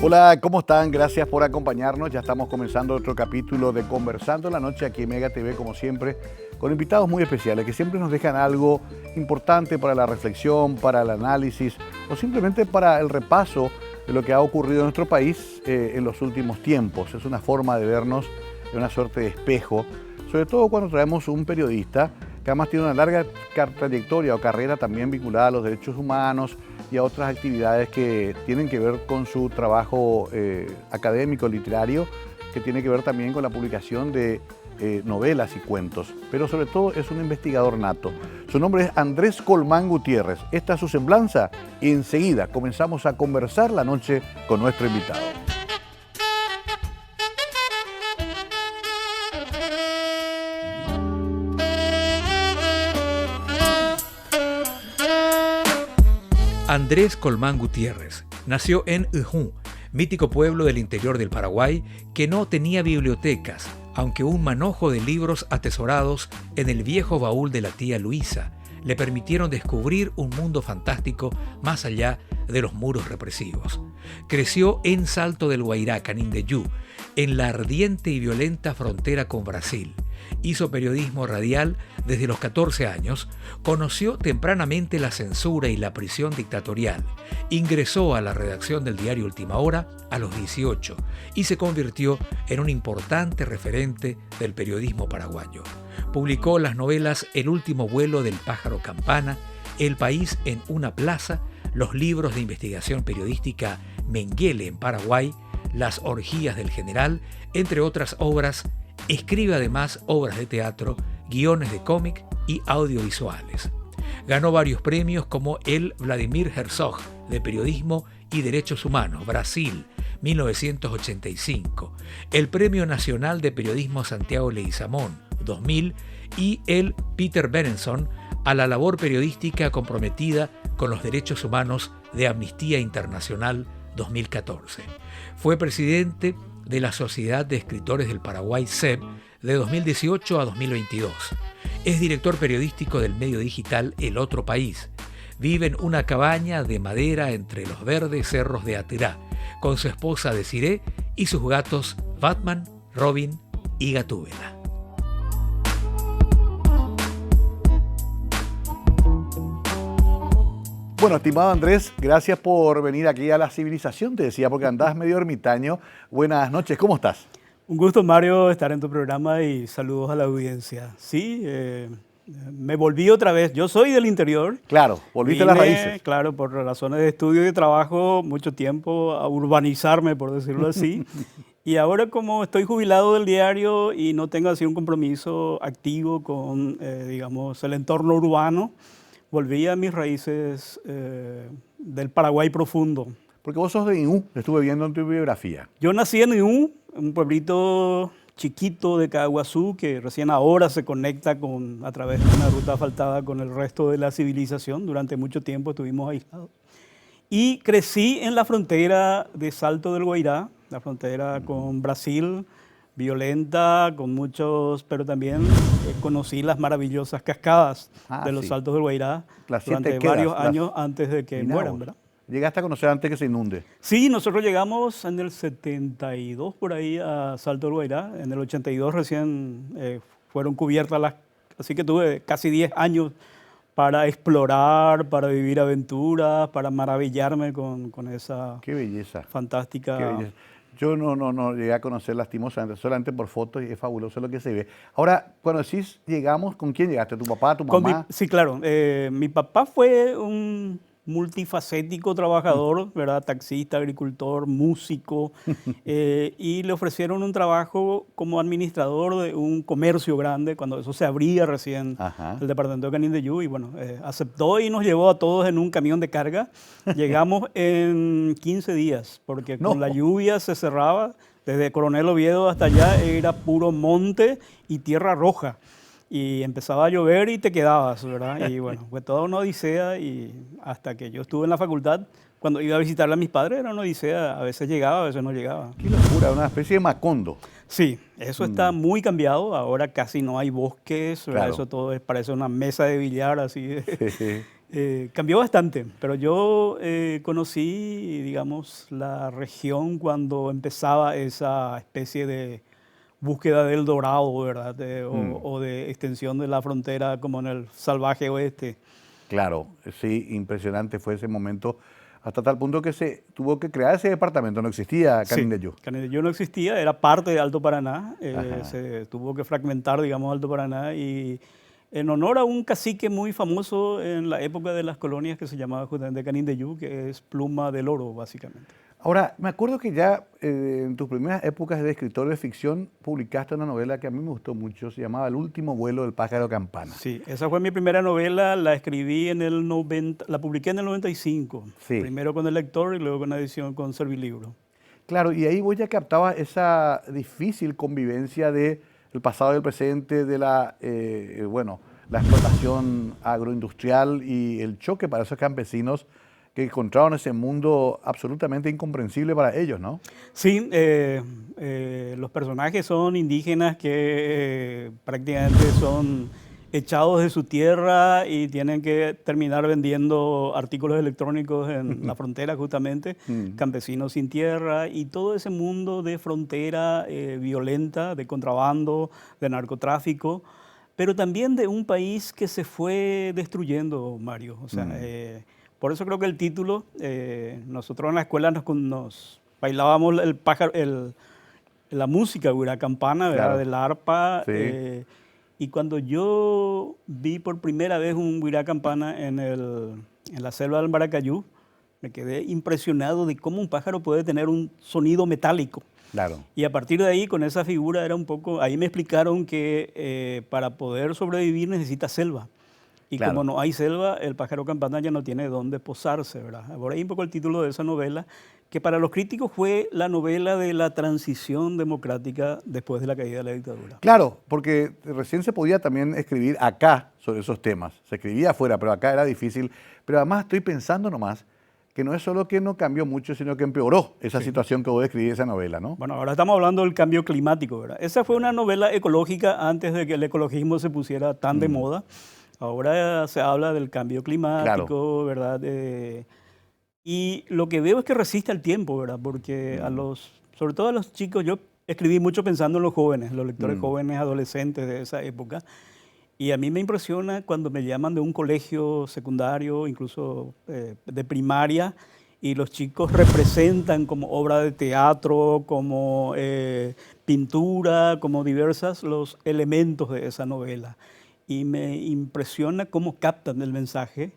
Hola, ¿cómo están? Gracias por acompañarnos. Ya estamos comenzando otro capítulo de Conversando en la Noche aquí en Mega TV, como siempre, con invitados muy especiales que siempre nos dejan algo importante para la reflexión, para el análisis o simplemente para el repaso de lo que ha ocurrido en nuestro país en los últimos tiempos. Es una forma de vernos en una suerte de espejo, sobre todo cuando traemos un periodista que además tiene una larga trayectoria o carrera también vinculada a los derechos humanos y a otras actividades que tienen que ver con su trabajo académico, literario, que tiene que ver también con la publicación de novelas y cuentos, pero sobre todo es un investigador nato. Su nombre es Andrés Colmán Gutiérrez. Esta es su semblanza y enseguida comenzamos a conversar la noche con nuestro invitado. Andrés Colmán Gutiérrez nació en Ujún, mítico pueblo del interior del Paraguay que no tenía bibliotecas, aunque un manojo de libros atesorados en el viejo baúl de la tía Luisa le permitieron descubrir un mundo fantástico más allá de los muros represivos. Creció en Salto del Guairá, Canindeyú, en la ardiente y violenta frontera con Brasil. Hizo periodismo radial desde los 14 años, conoció tempranamente la censura y la prisión dictatorial, ingresó a la redacción del diario Última Hora a los 18 y se convirtió en un importante referente del periodismo paraguayo. Publicó las novelas El último vuelo del pájaro campana, El país en una plaza, los libros de investigación periodística Menguele en Paraguay, Las orgías del general, entre otras obras. Escribe además obras de teatro, guiones de cómic y audiovisuales. Ganó varios premios como el Vladimir Herzog de Periodismo y Derechos Humanos, Brasil, 1985, el Premio Nacional de Periodismo Santiago Leguizamón, 2000, y el Peter Benenson a la labor periodística comprometida con los derechos humanos de Amnistía Internacional, 2014. Fue presidente de la Sociedad de Escritores del Paraguay, SEP, de 2018 a 2022. Es director periodístico del medio digital El Otro País. Vive en una cabaña de madera entre los verdes cerros de Atirá, con su esposa Desiree y sus gatos Batman, Robin y Gatúbela. Bueno, estimado Andrés, gracias por venir aquí a la civilización, te decía, porque andás medio ermitaño. Buenas noches, ¿cómo estás? Un gusto, Mario, estar en tu programa y saludos a la audiencia. Sí, me volví otra vez. Yo soy del interior. Claro, volviste a las raíces. Claro, por razones de estudio y de trabajo, mucho tiempo a urbanizarme, por decirlo así. Y ahora, como estoy jubilado del diario y no tengo así un compromiso activo con, digamos, el entorno urbano, volví a mis raíces del Paraguay profundo. Porque vos sos de Ñuñoa, estuve viendo en tu biografía. Yo nací en Ñuñoa, un pueblito chiquito de Caguazú que recién ahora se conecta a través de una ruta asfaltada con el resto de la civilización. Durante mucho tiempo estuvimos aislados. Y crecí en la frontera de Salto del Guairá, la frontera con Brasil, violenta, con muchos, pero también conocí las maravillosas cascadas de los Saltos del Guairá durante varios años antes de que mueran, ¿verdad? ¿Llegaste a conocer antes que se inunde? Sí, nosotros llegamos en el 72 por ahí a Salto del Guairá. En el 82 recién fueron cubiertas así que tuve casi 10 años para explorar, para vivir aventuras, para maravillarme con esa Qué belleza. Fantástica. Qué belleza. Yo no llegué a conocer lastimosamente, solamente por fotos, y es fabuloso lo que se ve. Ahora, cuando decís llegamos, ¿con quién llegaste? ¿Tu papá, tu mamá? Sí, claro. Mi papá fue un multifacético trabajador, ¿verdad? Taxista, agricultor, músico, y le ofrecieron un trabajo como administrador de un comercio grande, cuando eso se abría recién, el departamento de Canindeyú, y bueno, aceptó y nos llevó a todos en un camión de carga. Llegamos en 15 días, porque con la lluvia se cerraba, desde Coronel Oviedo hasta allá era puro monte y tierra roja. Y empezaba a llover y te quedabas, ¿verdad? Y bueno, fue toda una odisea, y hasta que yo estuve en la facultad, cuando iba a visitarle a mis padres, era una odisea. A veces llegaba, a veces no llegaba. Qué locura, una especie de Macondo. Sí, eso está muy cambiado. Ahora casi no hay bosques, ¿verdad? Claro. Eso todo parece una mesa de billar así. Cambió bastante, pero yo conocí, digamos, la región cuando empezaba esa especie de búsqueda del dorado, ¿verdad? O de extensión de la frontera como en el salvaje oeste. Claro, sí, impresionante fue ese momento, hasta tal punto que se tuvo que crear ese departamento, no existía Canindeyú. Sí, Canindeyú no existía, era parte de Alto Paraná, Ajá. se tuvo que fragmentar, digamos, Alto Paraná, y en honor a un cacique muy famoso en la época de las colonias que se llamaba justamente Canindeyú, que es Pluma del Oro, básicamente. Ahora, me acuerdo que ya en tus primeras épocas de escritor de ficción publicaste una novela que a mí me gustó mucho, se llamaba El último vuelo del pájaro campana. Sí, esa fue mi primera novela, la escribí en el 90, la publiqué en el 95, Sí. primero con El Lector y luego con una edición con Servilibro. Claro, y ahí vos ya captabas esa difícil convivencia de el pasado y el presente, de la, bueno, la explotación agroindustrial y el choque para esos campesinos que encontraron ese mundo absolutamente incomprensible para ellos, ¿no? Sí, los personajes son indígenas que prácticamente son echados de su tierra y tienen que terminar vendiendo artículos electrónicos en la frontera justamente, campesinos sin tierra y todo ese mundo de frontera violenta, de contrabando, de narcotráfico, pero también de un país que se fue destruyendo, Mario. O sea, por eso creo que el título, nosotros en la escuela nos bailábamos el pájaro, la música, la campana, ¿verdad? Claro. Del arpa. Sí. Y cuando yo vi por primera vez un huirá campana en la selva del Maracayú, me quedé impresionado de cómo un pájaro puede tener un sonido metálico. Claro. Y a partir de ahí, con esa figura, era un poco, ahí me explicaron que para poder sobrevivir necesita selva. Y Claro. como no hay selva, el pájaro campana ya no tiene dónde posarse, ¿verdad? Por ahí un poco el título de esa novela, que para los críticos fue la novela de la transición democrática después de la caída de la dictadura. Claro, porque recién se podía también escribir acá sobre esos temas. Se escribía afuera, pero acá era difícil. Pero además estoy pensando nomás que no es solo que no cambió mucho, sino que empeoró esa situación que vos describís en esa novela, ¿no? Bueno, ahora estamos hablando del cambio climático, ¿verdad? Esa fue una novela ecológica antes de que el ecologismo se pusiera tan de moda. Ahora se habla del cambio climático, ¿verdad? Y lo que veo es que resiste al tiempo, ¿verdad? Porque sobre todo a los chicos, yo escribí mucho pensando en los jóvenes, los lectores jóvenes, adolescentes de esa época. Y a mí me impresiona cuando me llaman de un colegio secundario, incluso de primaria, y los chicos representan como obra de teatro, como pintura, como diversas los elementos de esa novela. Y me impresiona cómo captan el mensaje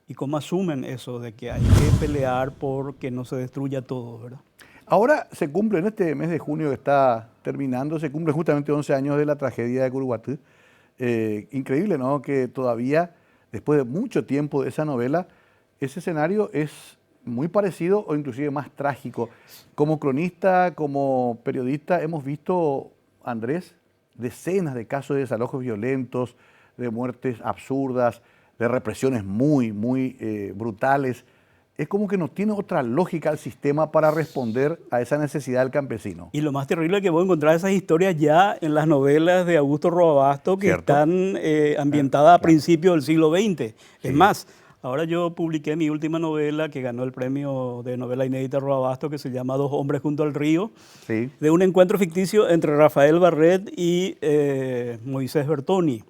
y cómo asumen eso de que hay que pelear por que no se destruya todo, ¿verdad? Ahora se cumple, en este mes de junio que está terminando, se cumplen justamente 11 años de la tragedia de Curuguatí. Increíble, ¿no? Que todavía, después de mucho tiempo de esa novela, ese escenario es muy parecido o inclusive más trágico. Como cronista, como periodista, hemos visto, Andrés, decenas de casos de desalojos violentos, de muertes absurdas, de represiones muy brutales. Es como que no tiene otra lógica el sistema para responder a esa necesidad del campesino. Y lo más terrible es que vos encontrás esas historias ya en las novelas de Augusto Roabasto que ¿Cierto? están ambientadas a Claro. principios del siglo XX. Sí. Es más, ahora yo publiqué mi última novela que ganó el premio de novela inédita Roabasto, que se llama Dos hombres junto al río, Sí. de un encuentro ficticio entre Rafael Barret y Moisés Bertoni,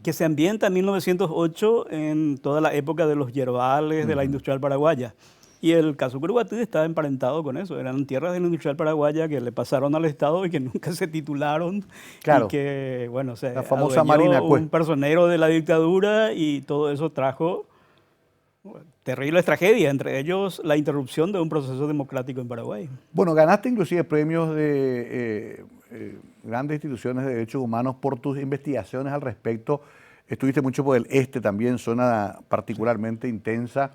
que se ambienta en 1908 en toda la época de los yerbales de la industrial paraguaya. Y el caso Curuguatí está emparentado con eso. Eran tierras de la industrial paraguaya que le pasaron al Estado y que nunca se titularon. Claro. Y que, bueno, se La famosa adueñó Marina Cue. un personero de la dictadura y todo eso trajo terribles tragedias, entre ellos la interrupción de un proceso democrático en Paraguay. Bueno, ganaste inclusive premios de grandes instituciones de derechos humanos por tus investigaciones al respecto. Estuviste mucho por el este también, zona particularmente intensa.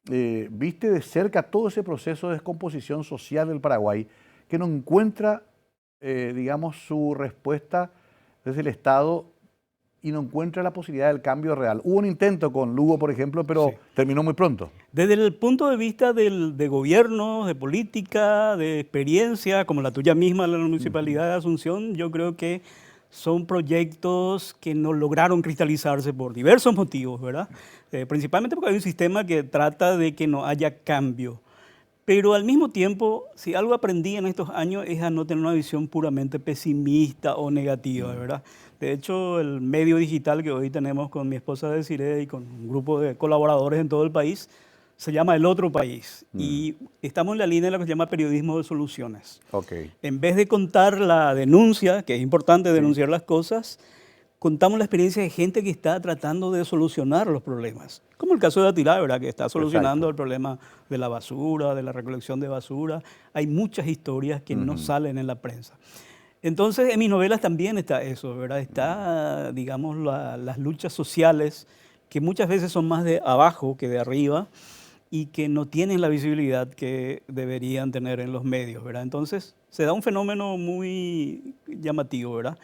Viste de cerca todo ese proceso de descomposición social del Paraguay que no encuentra, digamos, su respuesta desde el Estado y no encuentra la posibilidad del cambio real. Hubo un intento con Lugo, por ejemplo, pero Sí. terminó muy pronto. Desde el punto de vista de gobierno, de política, de experiencia, como la tuya misma, la municipalidad de Asunción, yo creo que son proyectos que no lograron cristalizarse por diversos motivos, ¿verdad? Principalmente porque hay un sistema que trata de que no haya cambio. Pero al mismo tiempo, si algo aprendí en estos años es a no tener una visión puramente pesimista o negativa, ¿verdad? De hecho, el medio digital que hoy tenemos con mi esposa Desiree y con un grupo de colaboradores en todo el país se llama El Otro País. Y estamos en la línea de lo que se llama periodismo de soluciones. Okay. En vez de contar la denuncia, que es importante denunciar las cosas, contamos la experiencia de gente que está tratando de solucionar los problemas. Como el caso de Atilá, ¿verdad? Que está solucionando el problema de la basura, de la recolección de basura. Hay muchas historias que no salen en la prensa. Entonces, en mis novelas también está eso, ¿verdad? Está, digamos, las luchas sociales, que muchas veces son más de abajo que de arriba y que no tienen la visibilidad que deberían tener en los medios, ¿verdad? Entonces, se da un fenómeno muy llamativo, ¿verdad?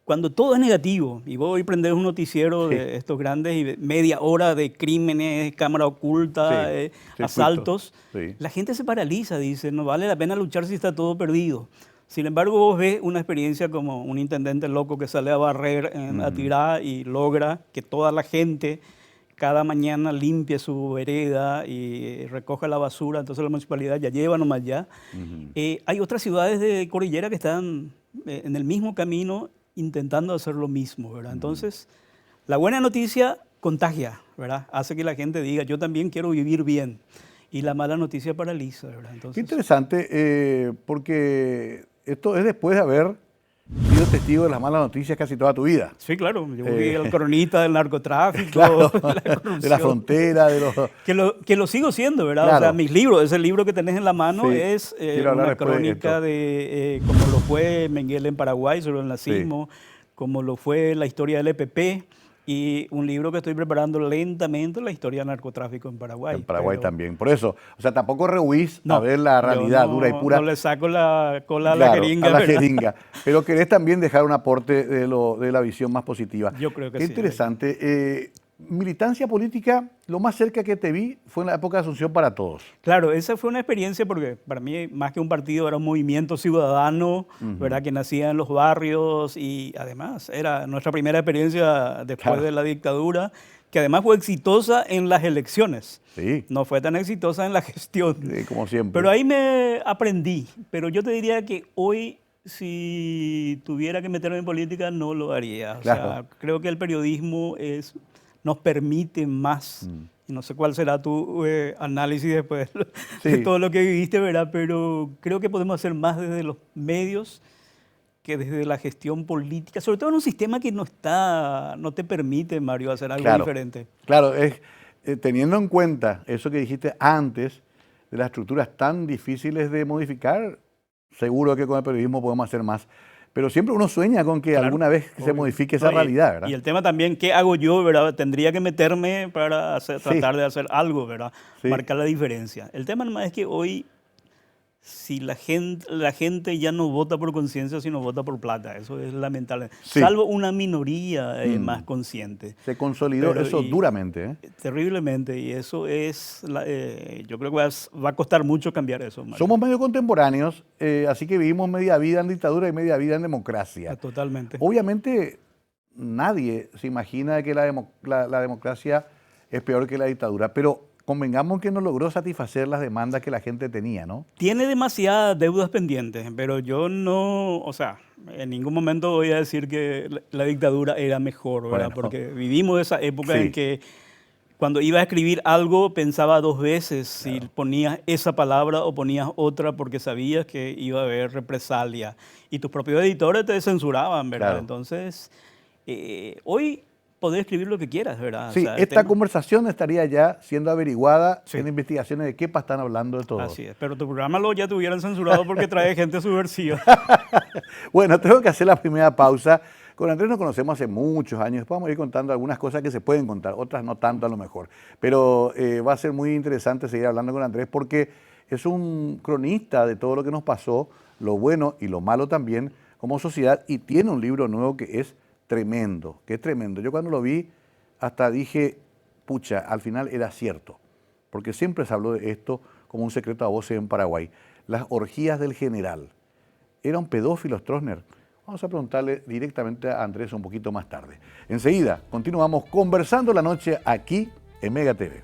Cuando todo es negativo, y vos hoy prendés un noticiero de estos grandes y media hora de crímenes, cámara oculta, asaltos, la gente se paraliza, dice, no vale la pena luchar si está todo perdido. Sin embargo, vos ves una experiencia como un intendente loco que sale a barrer en Atirá y logra que toda la gente cada mañana limpie su vereda y recoja la basura, entonces la municipalidad ya lleva nomás ya. Hay otras ciudades de cordillera que están en el mismo camino intentando hacer lo mismo, ¿verdad? Entonces, la buena noticia contagia, ¿verdad? Hace que la gente diga, yo también quiero vivir bien. Y la mala noticia paraliza, ¿verdad? Entonces, qué interesante, porque esto es después de haber sido testigo de las malas noticias casi toda tu vida. Sí, claro. Yo fui el cronista del narcotráfico, claro, de la corrupción. De la frontera, de los... Que lo sigo siendo, ¿verdad? Claro. O sea, mis libros, ese libro que tenés en la mano es una crónica de cómo lo fue Menguele en Paraguay, sobre el nazismo, como lo fue la historia del EPP, y un libro que estoy preparando lentamente, la historia del narcotráfico en Paraguay. En Paraguay también. Por eso, o sea, tampoco rehuís a ver la realidad dura y pura. No le saco la cola a la jeringa. A la jeringa. Pero querés también dejar un aporte de la visión más positiva. Yo creo que Qué sí. Interesante. Militancia política, lo más cerca que te vi fue en la época de Asunción para Todos. Claro, esa fue una experiencia porque para mí más que un partido era un movimiento ciudadano, ¿verdad? Que nacía en los barrios y además era nuestra primera experiencia después de la dictadura, que además fue exitosa en las elecciones. Sí. No fue tan exitosa en la gestión. Sí, como siempre. Pero ahí me aprendí. Pero yo te diría que hoy, si tuviera que meterme en política, no lo haría. O sea, creo que el periodismo nos permite más. Y no sé cuál será tu análisis después de todo lo que viviste, ¿verdad? Pero creo que podemos hacer más desde los medios que desde la gestión política, sobre todo en un sistema que no te permite, Mario, hacer algo diferente. Claro, teniendo en cuenta eso que dijiste antes, de las estructuras tan difíciles de modificar, seguro que con el periodismo podemos hacer más. Pero siempre uno sueña con que alguna vez se modifique esa realidad, ¿verdad? Y el tema también, ¿qué hago yo, verdad? Tendría que meterme para tratar de hacer algo, ¿verdad? Marcar la diferencia. El tema nomás es que hoy, si la gente ya no vota por conciencia, sino vota por plata. Eso es lamentable. Salvo una minoría más consciente. Se consolidó eso duramente. Terriblemente. Y eso es, yo creo que va a costar mucho cambiar eso, Mario. Somos medio contemporáneos, así que vivimos media vida en dictadura y media vida en democracia. Totalmente. Obviamente, nadie se imagina que la democracia es peor que la dictadura, pero convengamos que no logró satisfacer las demandas que la gente tenía, ¿no? Tiene demasiadas deudas pendientes, pero yo no, o sea, en ningún momento voy a decir que la dictadura era mejor, ¿verdad? Porque vivimos esa época en que cuando ibas a escribir algo pensaba dos veces si ponías esa palabra o ponías otra porque sabías que iba a haber represalia. Y tus propios editores te censuraban, ¿verdad? Entonces, hoy podés escribir lo que quieras, ¿verdad? Sí, esta conversación estaría ya siendo averiguada en investigaciones de qué están hablando de todo. Así es, pero tu programa ya te hubieran censurado porque trae gente subversiva. Bueno, tengo que hacer la primera pausa. Con Andrés nos conocemos hace muchos años, después vamos a ir contando algunas cosas que se pueden contar, otras no tanto a lo mejor. Pero va a ser muy interesante seguir hablando con Andrés porque es un cronista de todo lo que nos pasó, lo bueno y lo malo también como sociedad, y tiene un libro nuevo que es tremendo, que es tremendo. Yo cuando lo vi hasta dije, pucha, al final era cierto, porque siempre se habló de esto como un secreto a voces en Paraguay. Las orgías del general. Era un pedófilo, Stroessner, Vamos a preguntarle directamente a Andrés un poquito más tarde. Enseguida, continuamos conversando la noche aquí en Mega TV.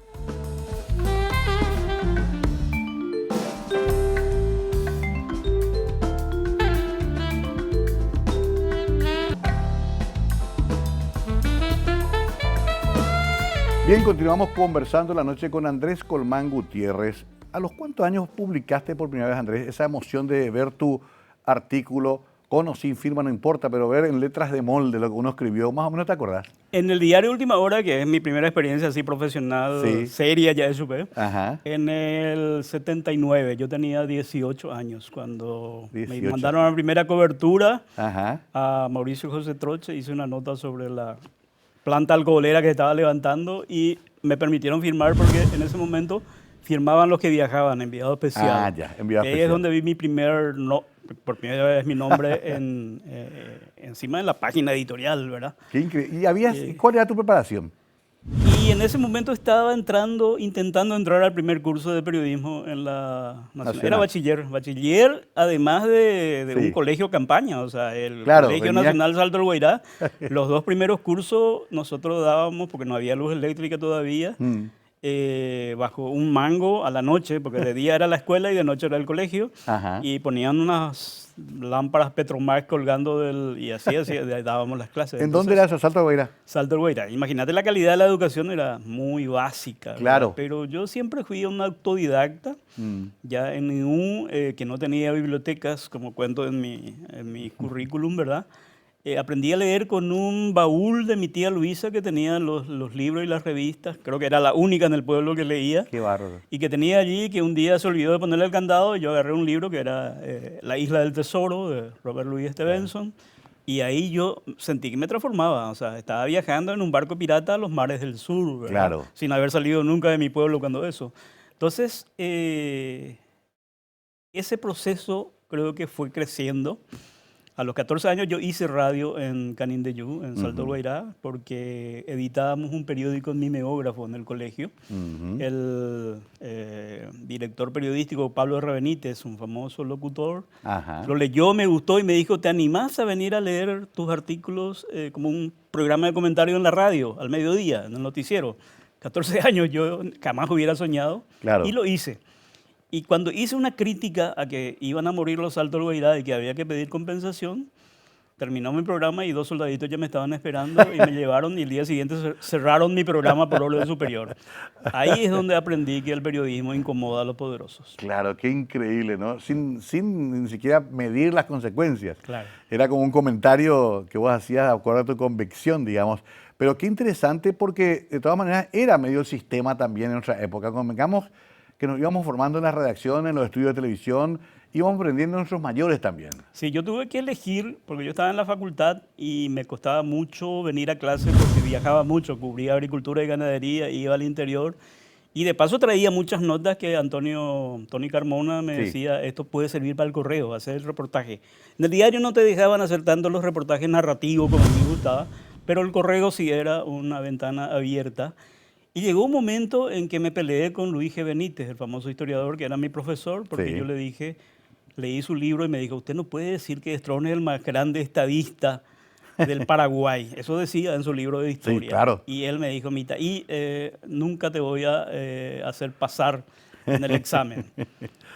Bien, continuamos conversando la noche con Andrés Colmán Gutiérrez. ¿A los cuántos años publicaste por primera vez, Andrés, esa emoción de ver tu artículo, con o sin firma, no importa, pero ver en letras de molde lo que uno escribió, más o menos te acordás? En el diario Última Hora, que es mi primera experiencia así profesional, Sí. seria ya de Chupé, Ajá. en el 79, yo tenía 18 años cuando 18. me mandaron a la primera cobertura Ajá. a Mauricio José Troche, hice una nota sobre la planta alcoholera que estaba levantando y me permitieron firmar porque en ese momento firmaban los que viajaban, enviado especial. Ah, ya, enviado Ahí especial. es donde vi mi por primera vez mi nombre encima de la página editorial, ¿verdad? Qué increíble. ¿Y ¿cuál era tu preparación? Y en ese momento estaba intentando entrar al primer curso de periodismo en la Nacional. Era bachiller, además de Sí. un colegio campaña, o sea, el Claro, Colegio venía- Nacional Salto del Guairá. Los dos primeros cursos nosotros dábamos, porque no había luz eléctrica todavía, bajo un mango a la noche, porque de día era la escuela y de noche era el colegio, Ajá. y ponían unas lámparas Petromax colgando y así dábamos las clases. ¿En dónde Entonces, era ese Salto de Guairá? Salto del Guairá. Imagínate, la calidad de la educación era muy básica. ¿verdad? Claro. Pero yo siempre fui un autodidacta, ya en IU, que no tenía bibliotecas, como cuento en mi currículum, ¿verdad? Aprendí a leer con un baúl de mi tía Luisa que tenía los libros y las revistas. Creo que era la única en el pueblo que leía. Qué bárbaro. Y que tenía allí, que un día se olvidó de ponerle el candado, y yo agarré un libro que era La Isla del Tesoro, de Robert Louis Stevenson, y ahí yo sentí que me transformaba, o sea, estaba viajando en un barco pirata a los mares del sur, ¿verdad? Claro. Sin haber salido nunca de mi pueblo cuando eso. Entonces, ese proceso creo que fue creciendo. A los 14 años yo hice radio en Canindeyú, en Salto del Guairá, porque editábamos un periódico en mimeógrafo en el colegio. El director periodístico Pablo R. Benítez, un famoso locutor, Ajá. lo leyó, me gustó y me dijo, ¿te animás a venir a leer tus artículos como un programa de comentario en la radio, al mediodía, en el noticiero? 14 años, yo jamás hubiera soñado, Claro. y lo hice. Y cuando hice una crítica a que iban a morir los Salto del Guairá y que había que pedir compensación, terminó mi programa y dos soldaditos ya me estaban esperando y me llevaron, y el día siguiente cerraron mi programa por orden superior. Ahí es donde aprendí que el periodismo incomoda a los poderosos. Claro, qué increíble, ¿no? Sin ni siquiera medir las consecuencias. Claro. Era como un comentario que vos hacías de acuerdo a tu convicción, digamos. Pero qué interesante porque, de todas maneras, era medio el sistema también en otra época. Convengamos que nos íbamos formando en las redacciones, en los estudios de televisión, íbamos aprendiendo de nuestros mayores también. Sí, yo tuve que elegir, porque yo estaba en la facultad y me costaba mucho venir a clase porque viajaba mucho, cubría agricultura y ganadería, iba al interior. Y de paso traía muchas notas que Tony Carmona me Sí. decía, esto puede servir para el correo, hacer el reportaje. En el diario no te dejaban hacer tanto los reportajes narrativos como a mí me gustaba, pero el correo sí era una ventana abierta. Y llegó un momento en que me peleé con Luis G. Benítez, el famoso historiador, que era mi profesor, porque Sí. yo le dije, leí su libro y me dijo, usted no puede decir que Strauss es el más grande estadista del Paraguay. Eso decía en su libro de historia. claro. Y él me dijo, Mita, nunca te voy a hacer pasar en el examen.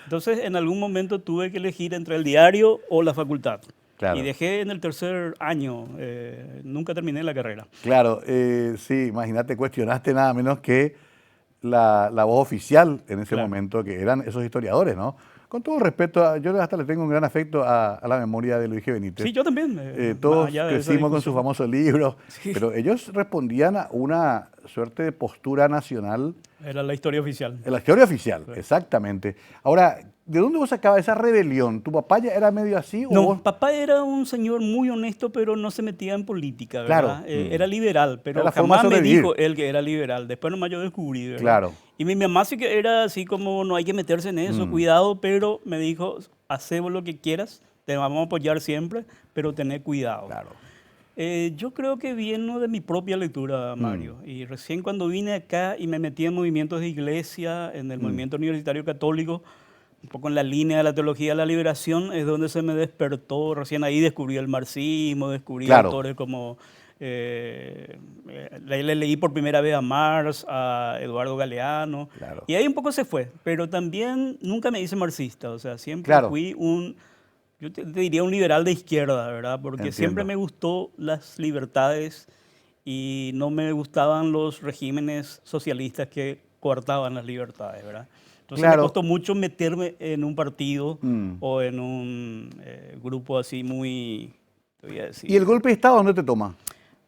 Entonces, en algún momento tuve que elegir entre el diario o la facultad. Claro. Y dejé en el tercer año, nunca terminé la carrera. Claro, sí, imagínate, cuestionaste nada menos que la voz oficial en ese Claro. momento, que eran esos historiadores, ¿no? Con todo respeto, yo hasta le tengo un gran afecto a la memoria de Luis G. Benítez. Sí, yo también. Todos más allá de esa crecimos con sus discusión. famosos libros, Sí. pero ellos respondían a una suerte de postura nacional Era la historia oficial. en la historia oficial, exactamente. Ahora, ¿de dónde vos sacabas esa rebelión? ¿Tu papá ya era medio así? ¿O No, vos? papá era un señor muy honesto, pero no se metía en política, ¿verdad? Claro. Era liberal, pero Era la forma de jamás me sobrevivir. dijo él que era liberal. Después nomás yo descubrí, ¿verdad? Claro. Y mi mamá sí que era así como, no hay que meterse en eso, cuidado, pero me dijo, hacemos lo que quieras, te vamos a apoyar siempre, pero tené cuidado. Claro. Yo creo que viene de mi propia lectura, Mario. Y recién cuando vine acá y me metí en movimientos de iglesia, en el movimiento universitario católico, un poco en la línea de la teología de la liberación, es donde se me despertó. Recién ahí descubrí el marxismo, descubrí autores como... le leí por primera vez a Marx, a Eduardo Galeano, y ahí un poco se fue, pero también nunca me hice marxista, o sea, siempre fui yo te diría un liberal de izquierda, ¿verdad? Porque siempre me gustó las libertades y no me gustaban los regímenes socialistas que coartaban las libertades, ¿verdad? Entonces me costó mucho meterme en un partido o en un grupo así muy, te voy a decir. ¿Y el golpe de Estado dónde te toma?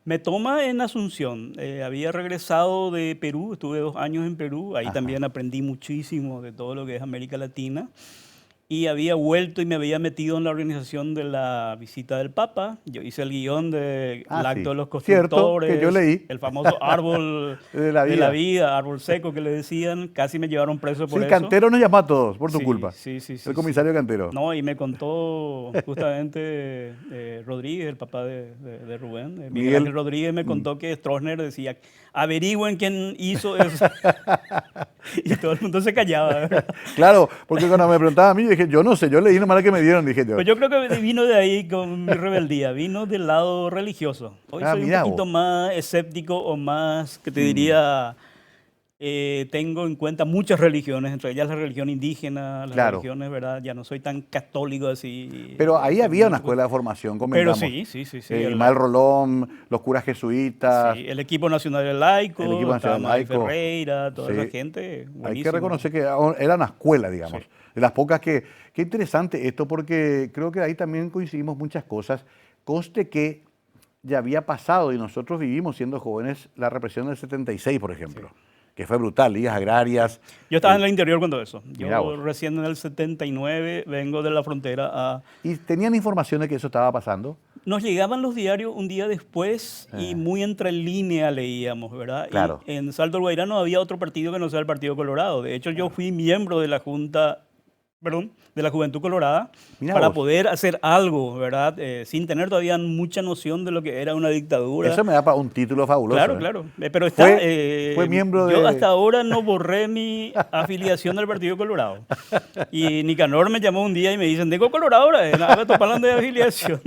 Me toma en Asunción. Había regresado de Perú, estuve 2 años en Perú, ahí también aprendí muchísimo de todo lo que es América Latina. Y había vuelto y me había metido en la organización de la visita del Papa. Yo hice el guión del acto de los constructores, que yo leí. El famoso árbol de la vida, árbol seco que le decían. Casi me llevaron preso por eso. Cantero nos llamó a todos por tu culpa. Sí. El comisario Cantero. No, y me contó justamente Rodríguez, el papá de Rubén. Miguel Ángel Rodríguez me contó que Stroessner decía, averigüen quién hizo eso. Y todo el mundo se callaba, ¿verdad? Claro, porque cuando me preguntaba a mí, dije, yo no sé, yo leí nomás la que me dieron, dije yo. Pues yo creo que vino de ahí con mi rebeldía, vino del lado religioso. Hoy soy un poquito más escéptico o más, que te diría, tengo en cuenta muchas religiones, entre ellas la religión indígena, las religiones, ¿verdad? Ya no soy tan católico así. Pero ahí había una escuela de formación, convengamos. Pero sí. Ismael Rolón, los curas jesuitas. Sí, el equipo nacional laico, el equipo nacional laico. Ferreira, toda esa gente. Buenísimo. Hay que reconocer que era una escuela, digamos. Sí. De las pocas que... Qué interesante esto, porque creo que ahí también coincidimos muchas cosas. Conste que ya había pasado y nosotros vivimos siendo jóvenes la represión del 76, por ejemplo. Sí. Que fue brutal, ligas agrarias. Yo estaba en el interior cuando eso. Yo recién en el 79 vengo de la frontera a... ¿Y tenían información de que eso estaba pasando? Nos llegaban los diarios un día después y muy entre línea leíamos, ¿verdad? Claro. Y en Salto del Guairá no había otro partido que no sea el Partido Colorado. De hecho, yo fui miembro de la Junta... de la Juventud Colorada, para poder hacer algo, ¿verdad? Sin tener todavía mucha noción de lo que era una dictadura. Eso me da para un título fabuloso. Claro. Pero está, fue miembro de... Yo hasta ahora no borré mi afiliación del Partido Colorado. Y Nicanor me llamó un día y me dicen, tengo Colorado ahora, estoy hablando de afiliación.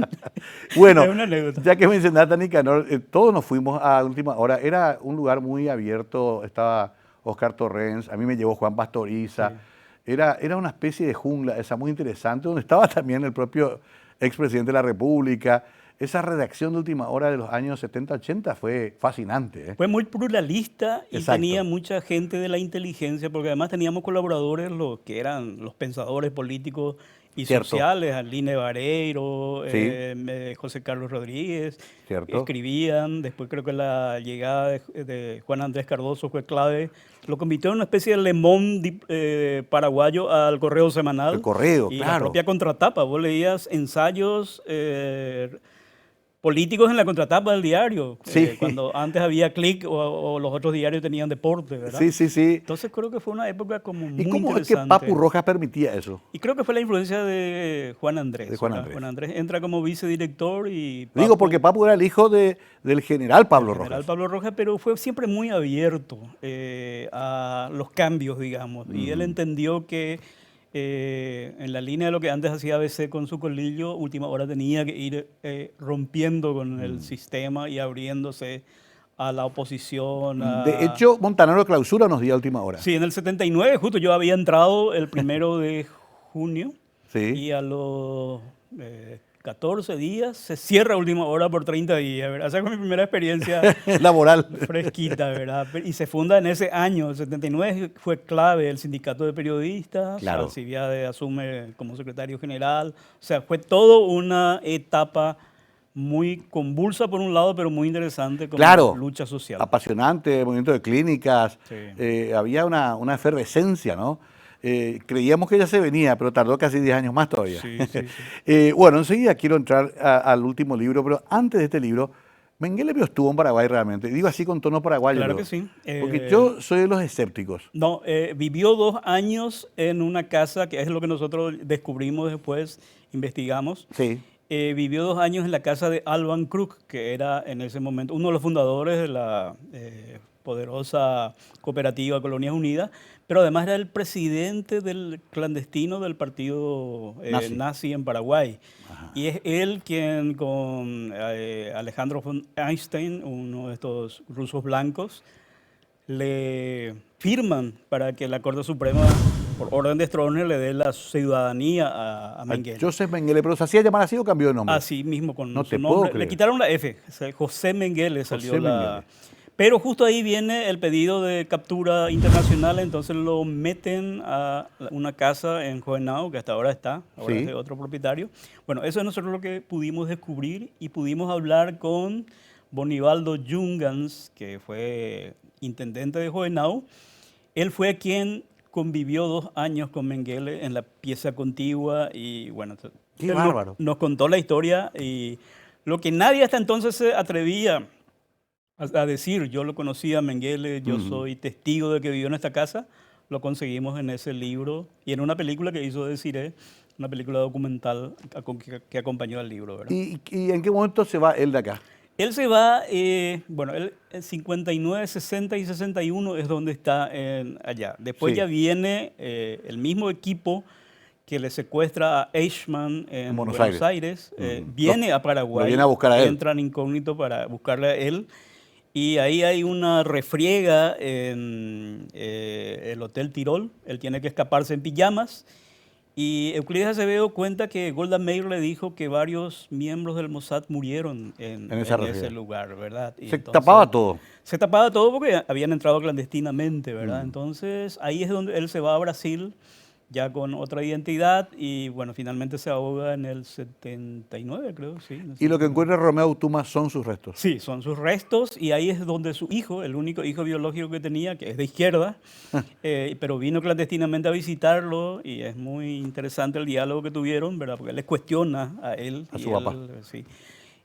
Bueno, es una anécdota. Ya que mencionaste a Nicanor, todos nos fuimos a última hora. Era un lugar muy abierto, estaba Oscar Torrens, a mí me llevó Juan Pastoriza. Sí. Era una especie de jungla, esa muy interesante, donde estaba también el propio expresidente de la República. Esa redacción de última hora de los años 70-80 fue fascinante. Fue muy pluralista y tenía mucha gente de la inteligencia, porque además teníamos colaboradores, los que eran los pensadores políticos y sociales, Aline Vareiro, José Carlos Rodríguez, escribían. Después creo que la llegada de Juan Andrés Cardoso fue clave. Lo convirtió en una especie de Le Monde paraguayo al Correo Semanal. El Correo, y la propia contratapa. Vos leías ensayos políticos en la contratapa del diario, cuando antes había Click o los otros diarios tenían deporte, ¿verdad? Sí. Entonces creo que fue una época como muy interesante. ¿Y cómo es que Papu Rojas permitía eso? Y creo que fue la influencia de Juan Andrés. Juan Andrés entra como vicedirector y... Papu, digo, porque Papu era el hijo del general Pablo Rojas. General Pablo Rojas, pero fue siempre muy abierto a los cambios, digamos. Y él entendió que en la línea de lo que antes hacía ABC con su colillo, última hora tenía que ir rompiendo con el sistema y abriéndose a la oposición. De hecho, Montanaro clausura nos dio a última hora. Sí, en el 79, justo yo había entrado el 1 de junio y a los 14 días se cierra a última hora por 30 días, ¿verdad? Esa fue mi primera experiencia laboral. Fresquita, ¿verdad? Y se funda en ese año, el 79 fue clave el sindicato de periodistas, Alcibiade asume como secretario general, o sea, fue toda una etapa muy convulsa por un lado, pero muy interesante como lucha social. Apasionante, movimiento de clínicas, había una efervescencia, ¿no? Creíamos que ya se venía, pero tardó casi 10 años más todavía. Bueno, enseguida quiero entrar al último libro, pero antes de este libro, Mengele estuvo en Paraguay realmente. Digo así con tono paraguayo. Claro que sí. Porque yo soy de los escépticos. No, vivió 2 años en una casa, que es lo que nosotros descubrimos después, investigamos. Sí. Vivió 2 años en la casa de Alban Krug, que era en ese momento uno de los fundadores de la poderosa cooperativa Colonias Unidas, pero además era el presidente del clandestino del partido nazi en Paraguay. Ajá. Y es él quien con Alejandro von Einstein, uno de estos rusos blancos, le firman para que la Corte Suprema, por orden de Stroessner, le dé la ciudadanía a Mengele. Joseph Mengele, pero ¿se hacía llamar así o cambió de nombre? Así mismo, con No su te nombre. puedo creer. Le quitaron la F, o sea, José Mengele salió José la... Mengele. Pero justo ahí viene el pedido de captura internacional, entonces lo meten a una casa en Hohenau, que hasta ahora está, ahora Sí. es de otro propietario. Bueno, eso es nosotros lo que pudimos descubrir y pudimos hablar con Bonivaldo Jungans, que fue intendente de Hohenau. Él fue quien convivió 2 años con Mengele en la pieza contigua y bueno, Qué él bárbaro. nos contó la historia y lo que nadie hasta entonces se atrevía a decir, yo lo conocía a Mengele, yo soy testigo de que vivió en esta casa, lo conseguimos en ese libro y en una película que hizo Desiree, una película documental que acompañó al libro, ¿verdad? ¿Y en qué momento se va él de acá? Él se va, bueno, él en 59, 60 y 61 es donde está allá. Después Sí. ya viene el mismo equipo que le secuestra a Eichmann en Buenos Buenos Aires, viene a Paraguay, lo viene a buscar a él. entran incógnito para buscarle a él. Y ahí hay una refriega en el Hotel Tirol. Él tiene que escaparse en pijamas. Y Euclides Acevedo cuenta que Golda Meir le dijo que varios miembros del Mossad murieron en esa ese refriega. lugar, ¿verdad? Y Se entonces- tapaba todo. Se tapaba todo porque habían entrado clandestinamente, ¿verdad? Entonces ahí es donde él se va a Brasil ya con otra identidad y bueno, finalmente se ahoga en el 79, creo, sí. Y lo que encuentra Romeo Autuma son sus restos. Sí, son sus restos y ahí es donde su hijo, el único hijo biológico que tenía, que es de izquierda, pero vino clandestinamente a visitarlo y es muy interesante el diálogo que tuvieron, ¿verdad? Porque él les cuestiona a él. A y su papá. Sí.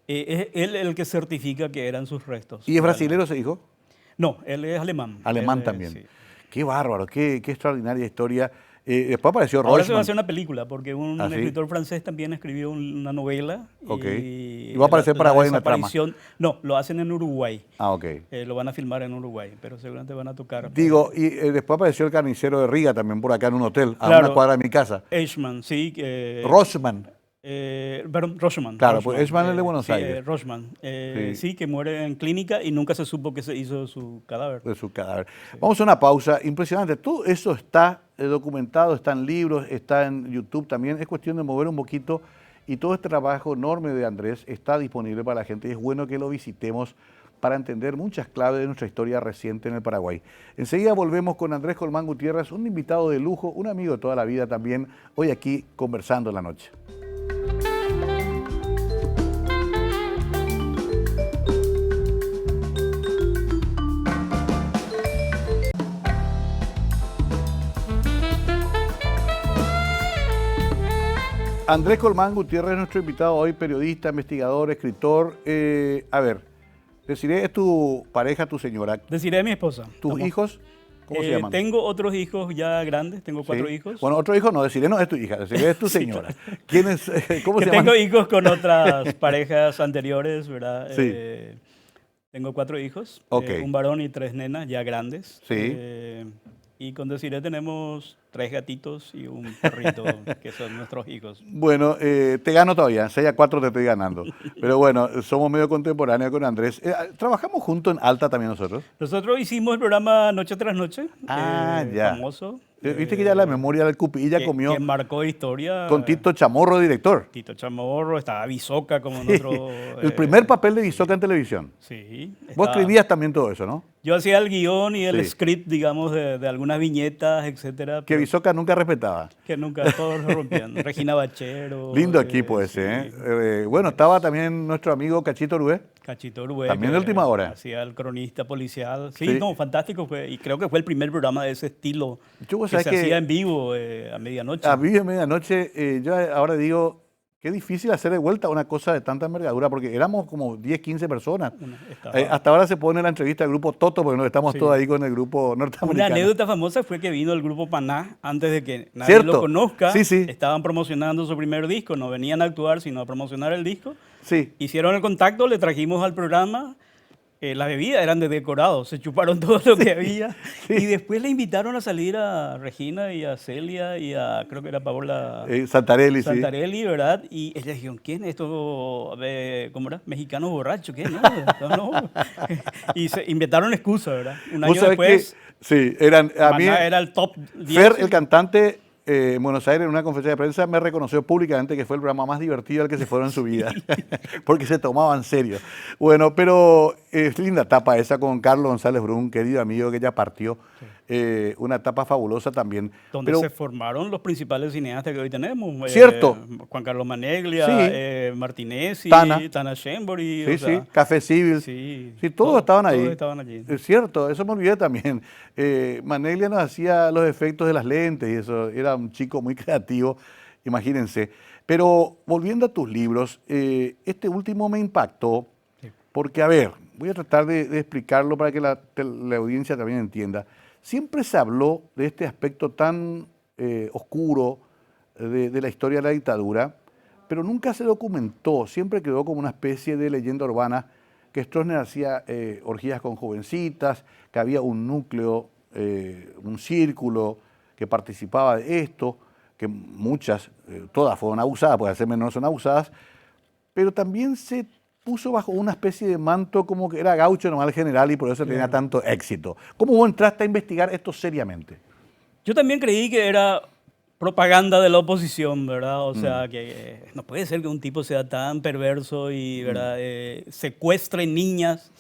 Es él el que certifica que eran sus restos. ¿Y es brasilero ese hijo? No, él es alemán. Alemán Él es- también. sí. Qué bárbaro, qué extraordinaria historia. Después apareció Ahora se va a Rochman. hacer una película, porque un ¿Ah, sí? escritor francés también escribió una novela. Ok. Y ¿Y va a aparecer Paraguay en la trama? desaparición- No, lo hacen en Uruguay. Ah, ok. Lo van a filmar en Uruguay, pero seguramente van a tocar. Digo, y después apareció el carnicero de Riga también por acá en un hotel, a Claro. una cuadra de mi casa. Eichmann, sí. Rochman. Perdón, Rochman. Claro, pues Eichmann es de Buenos sí, Aires. Rochman. Sí. Sí, que muere en clínica y nunca se supo que se hizo su cadáver. De su cadáver. Vamos a una pausa. Impresionante. Todo eso está documentado, está en libros, está en YouTube también. Es cuestión de mover un poquito y todo este trabajo enorme de Andrés está disponible para la gente y es bueno que lo visitemos para entender muchas claves de nuestra historia reciente en el Paraguay. Enseguida volvemos con Andrés Colmán Gutiérrez, un invitado de lujo, un amigo de toda la vida también, hoy aquí conversando en la noche. Andrés Colmán Gutiérrez es nuestro invitado hoy, periodista, investigador, escritor. A ver, Desiree es tu pareja, tu señora. Deciré a mi esposa. ¿Tus Estamos- hijos? ¿Cómo se llaman? Tengo otros hijos ya grandes, tengo 4 Sí. hijos. Bueno, otro hijo no, Desiree no es tu hija, Desiree es tu Sí, señora. ¿Quién es? ¿Cómo que se llaman? tengo hijos con otras parejas anteriores, ¿verdad? Sí. Tengo 4 hijos, Ok. un varón y 3 nenas ya grandes. Sí. Y con Desiree tenemos 3 gatitos y un perrito que son nuestros hijos. Bueno, te gano todavía, 6-4 te estoy ganando. Pero bueno, somos medio contemporáneos con Andrés. Trabajamos juntos en Alta también nosotros. Nosotros hicimos el programa Noche tras Noche, Ya. famoso. Viste que ya la memoria del Cupilla que- comió que marcó historia. con Tito Chamorro, director. Tito Chamorro, estaba Bisoca como nuestro... El primer papel de Bisoca en televisión. Sí. Vos estaba- escribías también todo eso, ¿no? Yo hacía el guión y el Sí. script, digamos, de algunas viñetas, etcétera. Que pero Bisoca nunca respetaba. que nunca todos lo rompían. Regina Bachero. Lindo equipo ese, sí. ¿eh? Bueno, estaba también nuestro amigo Cachito Urué. Cachito Uruguay. También de última hora. Hacía el cronista policial. Sí, Sí. no, fantástico fue. Y creo que fue el primer programa de ese estilo Yo, vos que se sabés que hacía en vivo a medianoche. a mí en medianoche, yo ahora digo, Qué difícil hacer de vuelta una cosa de tanta envergadura, porque éramos como 10, 15 personas. Estaba... Hasta ahora se pone la entrevista del grupo Toto, porque no estamos Sí. todos ahí con el grupo norteamericano. Una anécdota famosa fue que vino el grupo Paná antes de que nadie ¿Cierto? lo conozca. Sí, sí. Estaban promocionando su primer disco, no venían a actuar, sino a promocionar el disco. Sí. Hicieron el contacto, le trajimos al programa. Las bebidas eran de decorado, se chuparon todo lo que había. Sí. Y después le invitaron a salir a Regina y a Celia y a, creo que era Paola Santarelli, sí. Santarelli, ¿verdad? Y ellas dijeron, ¿quién es esto? ¿Cómo era? ¿Mexicanos borrachos? ¿Qué? No, no. Y se inventaron excusa, ¿verdad? Un Vos año sabés después, que, sí, eran, a mí, Maná era el top 10. Fer, el cantante, en Buenos Aires, en una conferencia de prensa, me reconoció públicamente que fue el programa más divertido al que se fueron en su vida, porque se tomaba en serio. Bueno, pero es linda etapa esa con Carlos González Brun, querido amigo que ya partió. Una etapa fabulosa también. Donde Pero, se formaron los principales cineastas que hoy tenemos. Cierto. Juan Carlos Maneglia, Sí. Martinez, Tana Shembori. sí, sí, Café Civil. Sí, Sí, todos estaban ahí. Todos estaban allí. Es cierto, eso me olvidé también. Maneglia nos hacía los efectos de las lentes y eso. Era un chico muy creativo, imagínense. Pero volviendo a tus libros, este último me impactó porque, a ver, voy a tratar de explicarlo para que la audiencia también entienda. Siempre se habló de este aspecto tan oscuro de la historia de la dictadura, pero nunca se documentó, siempre quedó como una especie de leyenda urbana que Stroessner hacía orgías con jovencitas, que había un núcleo, un círculo que participaba de esto, que muchas, todas fueron abusadas, porque al ser menores son abusadas, pero también se puso bajo una especie de manto como que era gaucho nomás el general y por eso tenía tanto éxito. ¿Cómo vos entraste a investigar esto seriamente? Yo también creí que era propaganda de la oposición, ¿verdad? O sea, que no puede ser que un tipo sea tan perverso y, ¿verdad? Secuestre niñas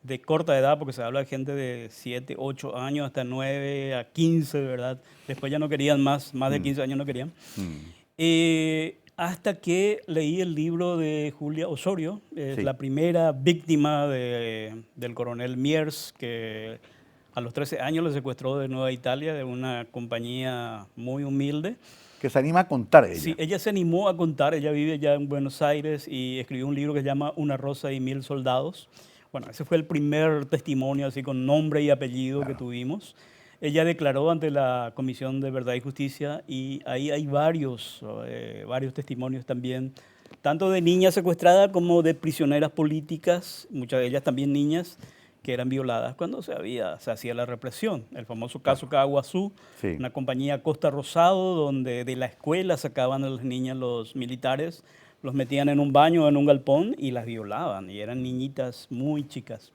de corta edad, porque se habla de gente de 7, 8 años hasta 9 a 15, ¿verdad? Después ya no querían más de 15 años no querían. Hasta que leí el libro de Julia Osorio, Sí. la primera víctima del coronel Miers, que a los 13 años le secuestró de Nueva Italia, de una compañía muy humilde. Que se anima a contar ella. Sí, ella se animó a contar, ella vive ya en Buenos Aires y escribió un libro que se llama Una rosa y 1000 soldados. Bueno, ese fue el primer testimonio así con nombre y apellido que tuvimos. Ella declaró ante la Comisión de Verdad y Justicia y ahí hay varios testimonios también, tanto de niñas secuestradas como de prisioneras políticas, muchas de ellas también niñas, que eran violadas cuando se hacía la represión. El famoso caso Caguazú, Sí. una compañía Costa Rosado, donde de la escuela sacaban a las niñas los militares, los metían en un baño, en un galpón y las violaban. Y eran niñitas muy chicas.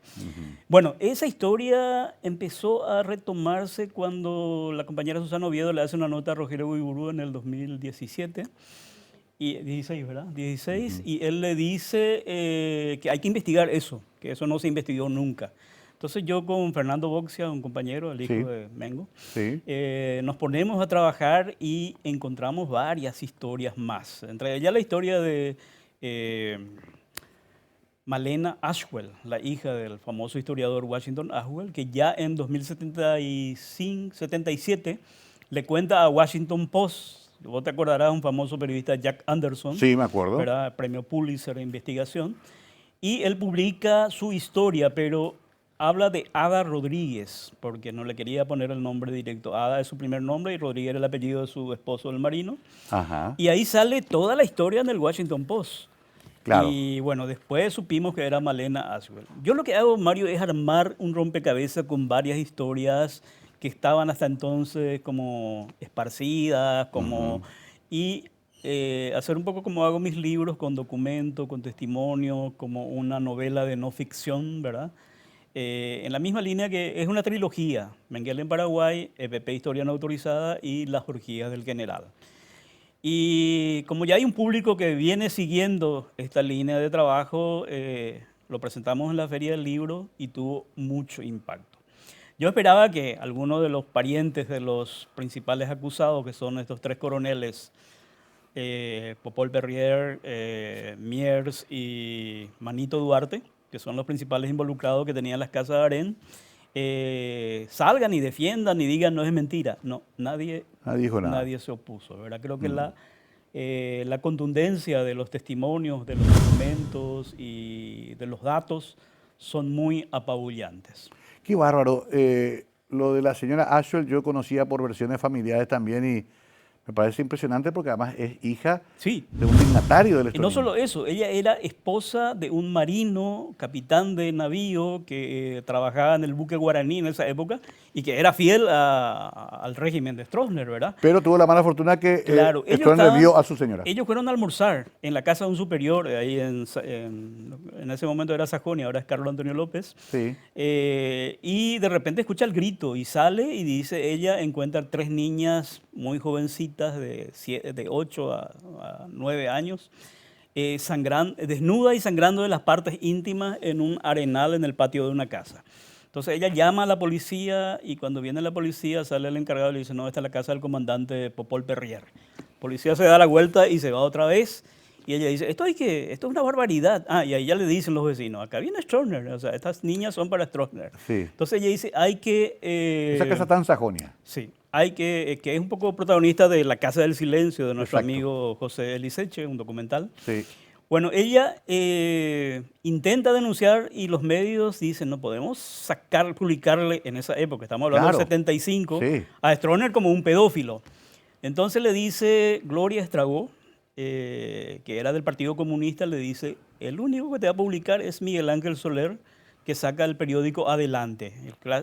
Bueno, esa historia empezó a retomarse cuando la compañera Susana Oviedo le hace una nota a Rogelio Guiburu en el 2017. Y 16, ¿verdad? 16, y él le dice que hay que investigar eso, que eso no se investigó nunca. Entonces yo con Fernando Boxia, un compañero, el hijo Sí. de Mengo, Sí. nos ponemos a trabajar y encontramos varias historias más. Entre ellas la historia de Malena Ashwell, la hija del famoso historiador Washington Ashwell, que ya en 2077 le cuenta a Washington Post. Vos te acordarás, un famoso periodista, Jack Anderson, Sí, me acuerdo. ¿verdad? Premio Pulitzer de investigación. Y él publica su historia, pero habla de Ada Rodríguez, porque no le quería poner el nombre directo. Ada es su primer nombre y Rodríguez era el apellido de su esposo, el marino. Ajá. Y ahí sale toda la historia en el Washington Post. Claro. Y bueno, después supimos que era Malena Ashwell. Yo lo que hago, Mario, es armar un rompecabezas con varias historias que estaban hasta entonces como esparcidas, y hacer un poco como hago mis libros, con documento, con testimonio, como una novela de no ficción, ¿verdad? En la misma línea que es una trilogía, Mengele en Paraguay, EPP Historia No Autorizada y Las Orgías del General. Y como ya hay un público que viene siguiendo esta línea de trabajo, lo presentamos en la Feria del Libro y tuvo mucho impacto. Yo esperaba que algunos de los parientes de los principales acusados, que son estos 3 coroneles, Popol Perrier, Miers y Manito Duarte, que son los principales involucrados que tenían las casas de harén, salgan y defiendan y digan no es mentira. No, nadie Nadie dijo nada. nadie se opuso, ¿verdad? Creo que la contundencia de los testimonios, de los documentos y de los datos son muy apabullantes. Qué bárbaro. Lo de la señora Ashwell yo conocía por versiones familiares también y me parece impresionante porque además es hija Sí. de un dignatario del Y Estoril. no solo eso, ella era esposa de un marino, capitán de navío que trabajaba en el buque guaraní en esa época y que era fiel al régimen de Stroessner, ¿verdad? Pero tuvo la mala fortuna que Claro, ellos Stroessner estaban- vio a su señora. Ellos fueron a almorzar en la casa de un superior, ahí en ese momento era Sajonia, ahora es Carlos Antonio López. Sí. Y de repente escucha el grito y sale y dice, ella encuentra 3 niñas muy jovencitas de 8 a 9 años, desnuda y sangrando de las partes íntimas en un arenal en el patio de una casa. Entonces ella llama a la policía y cuando viene la policía sale el encargado y le dice, no, esta es la casa del comandante Popol Perrier. La policía se da la vuelta y se va otra vez y ella dice, esto es una barbaridad. Y ahí ya le dicen los vecinos, acá viene Stroessner, o sea, estas niñas son para Stroessner. Sí. Entonces ella dice, hay que... Esa casa está en Sajonia. Sí, que es un poco protagonista de La Casa del Silencio de nuestro Exacto. amigo José Eliseche, un documental. Sí. Bueno, ella intenta denunciar y los medios dicen, no podemos publicarle en esa época, estamos hablando Claro. del 75, Sí. a Stroessner como un pedófilo. Entonces le dice Gloria Estragó, que era del Partido Comunista, le dice, el único que te va a publicar es Miguel Ángel Soler, que saca el periódico Adelante,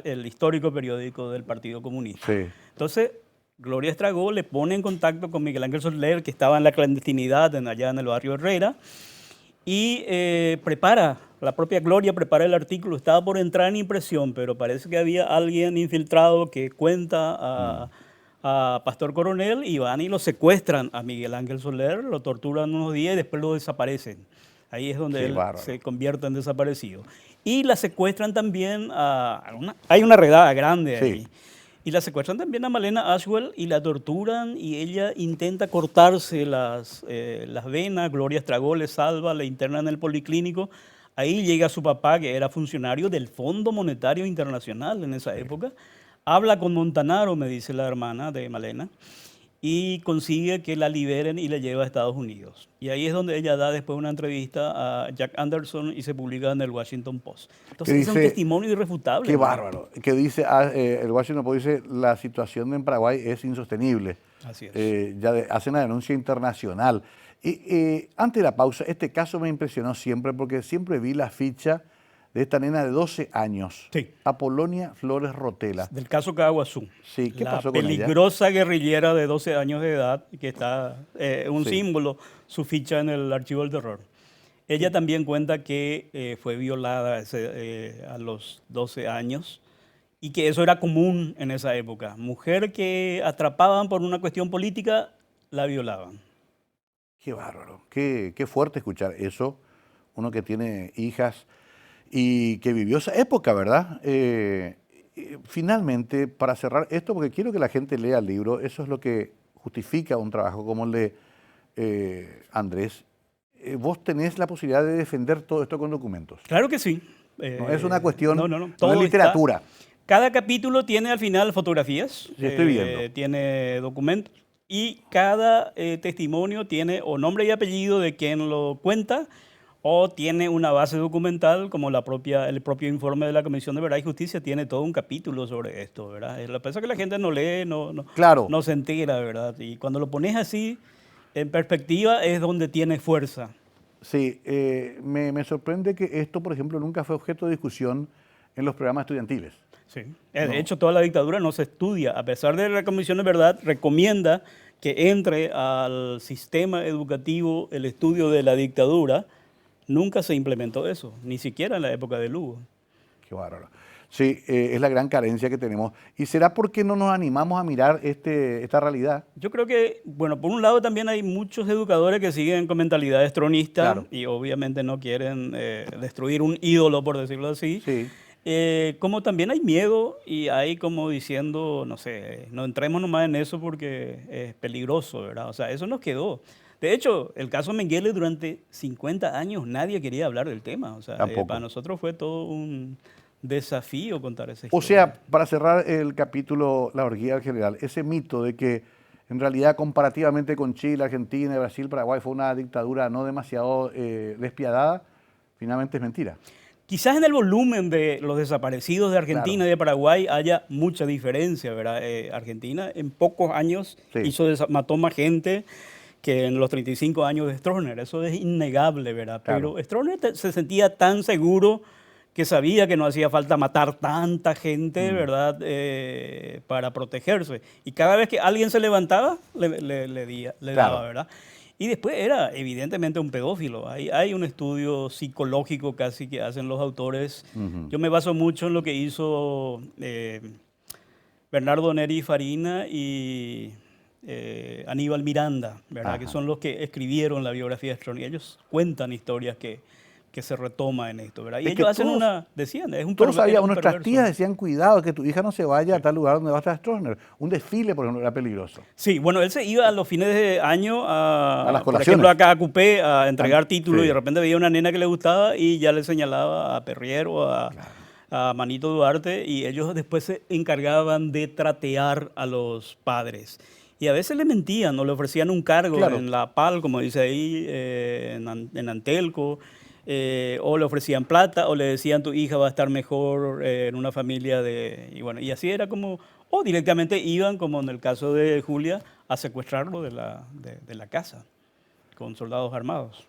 el histórico periódico del Partido Comunista. Sí. Entonces, Gloria Estragó le pone en contacto con Miguel Ángel Soler, que estaba en la clandestinidad allá en el barrio Herrera, y la propia Gloria prepara el artículo, estaba por entrar en impresión, pero parece que había alguien infiltrado que cuenta a Pastor Coronel y van y lo secuestran a Miguel Ángel Soler, lo torturan unos días y después lo desaparecen. Ahí es donde Qué él bárbaro. se convierte en desaparecido. Y la secuestran también hay una redada grande Sí. ahí. Y la secuestran también a Malena Ashwell y la torturan y ella intenta cortarse las venas. Gloria Estragó le salva, le interna en el policlínico. Ahí llega su papá, que era funcionario del Fondo Monetario Internacional en esa época. Habla con Montanaro, me dice la hermana de Malena, y consigue que la liberen y la lleva a Estados Unidos. Y ahí es donde ella da después una entrevista a Jack Anderson y se publica en el Washington Post. Entonces es un dice, testimonio irrefutable. Qué ¿no? bárbaro. Que dice, el Washington Post dice, la situación en Paraguay es insostenible. Así es. Hacen una denuncia internacional. Y antes de la pausa, este caso me impresionó siempre porque siempre vi la ficha de esta nena de 12 años, Sí. Apolonia Flores Rotela. Del caso Caguazú. Sí, ¿qué la pasó con ella? peligrosa guerrillera de 12 años de edad, que está un Sí. símbolo, su ficha en el archivo del terror. Ella también cuenta que fue violada a los 12 años y que eso era común en esa época. Mujer que atrapaban por una cuestión política, la violaban. Qué bárbaro, qué fuerte escuchar eso. Uno que tiene hijas y que vivió esa época, ¿verdad? Finalmente, para cerrar esto, porque quiero que la gente lea el libro, eso es lo que justifica un trabajo como el de Andrés. Vos tenés la posibilidad de defender todo esto con documentos. Claro que sí. No es una cuestión, no, no todo es literatura. Cada capítulo tiene al final fotografías, Sí, estoy viendo. tiene documentos y cada testimonio tiene o nombre y apellido de quien lo cuenta o tiene una base documental como el propio informe de la Comisión de Verdad y Justicia tiene todo un capítulo sobre esto, ¿verdad? Lo que pasa es que la gente no lee, Claro. no se entera, ¿verdad? Y cuando lo pones así, en perspectiva, es donde tiene fuerza. Sí, me sorprende que esto, por ejemplo, nunca fue objeto de discusión en los programas estudiantiles. Sí. De hecho, toda la dictadura no se estudia. A pesar de que la Comisión de Verdad recomienda que entre al sistema educativo el estudio de la dictadura, nunca se implementó eso, ni siquiera en la época de Lugo. Qué bárbaro. Sí, es la gran carencia que tenemos. ¿Y será porque no nos animamos a mirar esta realidad? Yo creo que, bueno, por un lado también hay muchos educadores que siguen con mentalidades tronistas Claro. y obviamente no quieren destruir un ídolo, por decirlo así. Sí. Como también hay miedo y hay como diciendo, no sé, no entremos nomás en eso porque es peligroso, ¿verdad? O sea, eso nos quedó. De hecho, el caso Mengele durante 50 años nadie quería hablar del tema. O sea, Tampoco. para nosotros fue todo un desafío contar esa O historia. sea, para cerrar el capítulo La orgía del general, ese mito de que en realidad comparativamente con Chile, Argentina, Brasil, Paraguay fue una dictadura no demasiado despiadada, finalmente es mentira. Quizás en el volumen de los desaparecidos de Argentina Claro. y de Paraguay haya mucha diferencia, ¿verdad? Argentina en pocos años Sí. mató más gente que en los 35 años de Stroessner. Eso es innegable, ¿verdad? Claro. Pero Stroessner se sentía tan seguro que sabía que no hacía falta matar tanta gente, ¿verdad? Para protegerse. Y cada vez que alguien se levantaba, le Claro. daba, ¿verdad? Y después era evidentemente un pedófilo. Hay un estudio psicológico casi que hacen los autores. Yo me baso mucho en lo que hizo Bernardo Neri Farina y Aníbal Miranda, ¿verdad? Ajá. Que son los que escribieron la biografía de Stroessner. Ellos cuentan historias que se retoma en esto, ¿verdad? Y Es que ellos hacen todos- decían, es un Todos sabíamos, un nuestras perverso. tías decían, cuidado, que tu hija no se vaya a tal lugar donde va a estar Stroessner. Un desfile, por ejemplo, era peligroso. Sí, bueno, él se iba a los fines de año A las por colaciones. ejemplo, acá a Cupé a entregar títulos sí. y de repente veía una nena que le gustaba y ya le señalaba a Perrier o a Manito Duarte y ellos después se encargaban de tratear a los padres. Y a veces le mentían o le ofrecían un cargo Claro. en la PAL, como dice ahí, en Antelco, o le ofrecían plata o le decían tu hija va a estar mejor en una familia de... Y bueno, y así era como... O directamente iban, como en el caso de Julia, a secuestrarlo de la casa con soldados armados.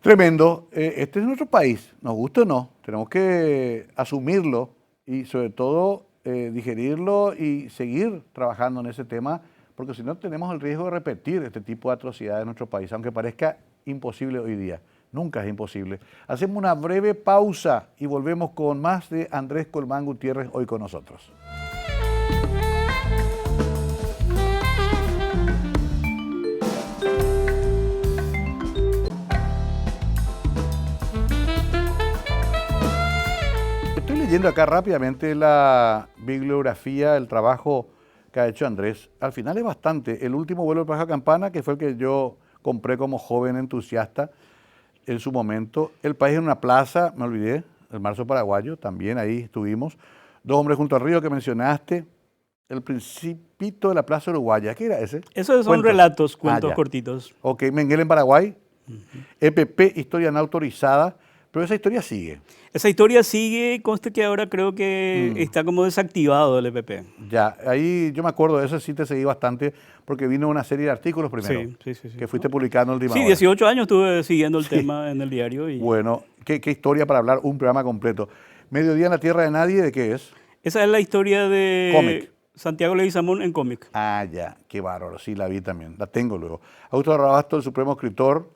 Tremendo. Este es nuestro país, nos gusta o no. Tenemos que asumirlo y sobre todo digerirlo y seguir trabajando en ese tema, porque si no tenemos el riesgo de repetir este tipo de atrocidades en nuestro país, aunque parezca imposible hoy día. Nunca es imposible. Hacemos una breve pausa y volvemos con más de Andrés Colmán Gutiérrez hoy con nosotros. Estoy leyendo acá rápidamente la bibliografía, el trabajo que ha hecho Andrés. Al final es bastante. El último vuelo del Paja Campana, que fue el que yo compré como joven entusiasta en su momento. El país en una plaza, me olvidé, el marzo paraguayo, también ahí estuvimos. Dos hombres junto al río que mencionaste. El Principito de la Plaza Uruguaya, ¿qué era ese? Esos son Cuentos. relatos, cuentos ya. cortitos. Ok, Menguel en Paraguay. EPP, historia no autorizada, pero esa historia sigue. Esa historia sigue, conste que ahora creo que está como desactivado el EPP. Ya, ahí yo me acuerdo de eso, sí te seguí bastante, porque vino una serie de artículos primero, Sí. que fuiste publicando en última Sí, hora. 18 años estuve siguiendo el tema en el diario. Y Bueno, qué historia para hablar un programa completo. Mediodía en la Tierra de Nadie, ¿de qué es? esa es la historia de Cómic. Santiago Leguizamón en cómic. Ah, ya, qué bárbaro, sí, la vi también, la tengo luego. Augusto Rabasto, el supremo escritor,